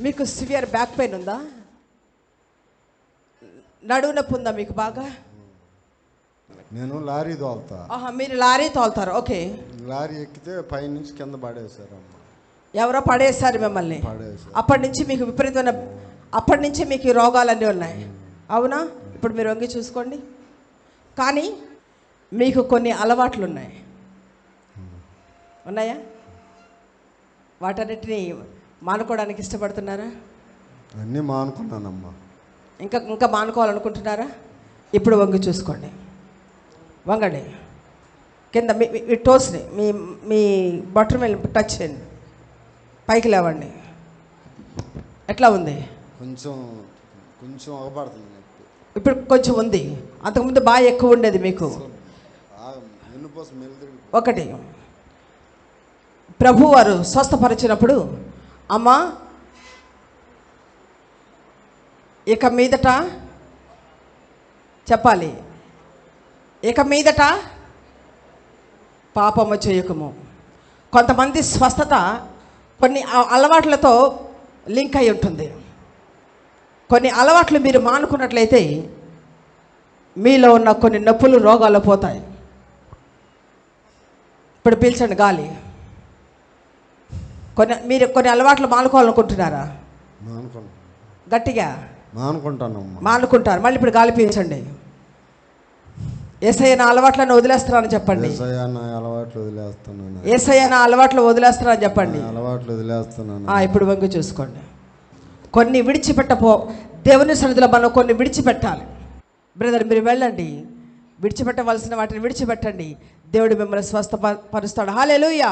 మీకు severe back pain ఉందా? నడువు నొప్పి ఉందా మీకు బాగా? నేను లారీ తోలుతా. మీరు లారీ తోలుతారు. ఓకే. లారీ ఎక్కితే పై నుంచి కింద పడేశారు అమ్మ. ఎవరో పడేశారు మిమ్మల్ని. అప్పటి నుంచి మీకు విపరీతమైన, అప్పటి నుంచి మీకు ఈ రోగాలన్నీ ఉన్నాయి. అవునా? ఇప్పుడు మీరు వంగి చూసుకోండి. కానీ మీకు కొన్ని అలవాట్లు ఉన్నాయి. ఉన్నాయా? వాటన్నిటిని మానుకోవడానికి ఇష్టపడుతున్నారా? అన్నీ మానుకున్నానమ్మా. ఇంకా మానుకోవాలనుకుంటున్నారా? ఇప్పుడు వంగి చూసుకోండి. వంగండి. కింద మీ టోస్ని మీ బటర్ మీద టచ్ చేయండి. పైకి లేవండి. ఎట్లా ఉంది? కొంచెం అగపడుతుంది. ఇప్పుడు కొంచెం ఉంది. అంతకుముందు బాగా ఎక్కువ ఉండేది మీకు. ఒకటి, ప్రభు వారు స్వస్థపరిచినప్పుడు, అమ్మా ఇక మీదట చెప్పాలి, ఇక మీదట పాపము చేయకము. కొంతమంది స్వస్థత కొన్ని అలవాట్లతో లింక్ అయి ఉంటుంది. కొన్ని అలవాట్లు మీరు మానుకున్నట్లయితే మీలో ఉన్న కొన్ని నొప్పులు, రోగాలు పోతాయి. ఇప్పుడు పీల్చండి గాలి. మీరు కొన్ని అలవాట్లు మానుకోవాలనుకుంటున్నారా? గట్టిగా మానుకుంటారు. మళ్ళీ ఇప్పుడు గాలి పీల్చండి. యేసయ్య నా అలవాట్లను వదిలేస్తున్నానని చెప్పండి. యేసయ్య నా అలవాట్లు వదిలేస్తున్నానని చెప్పండి. ఇప్పుడు వంగి చూసుకోండి. కొన్ని దేవుని సన్నిధిలో మనం కొన్ని విడిచిపెట్టాలి. బ్రదర్ మీరు వెళ్ళండి, విడిచిపెట్టవలసిన వాటిని విడిచిపెట్టండి. దేవుడు మిమ్మల్ని స్వస్థపరుస్తాడు. హల్లెలూయా.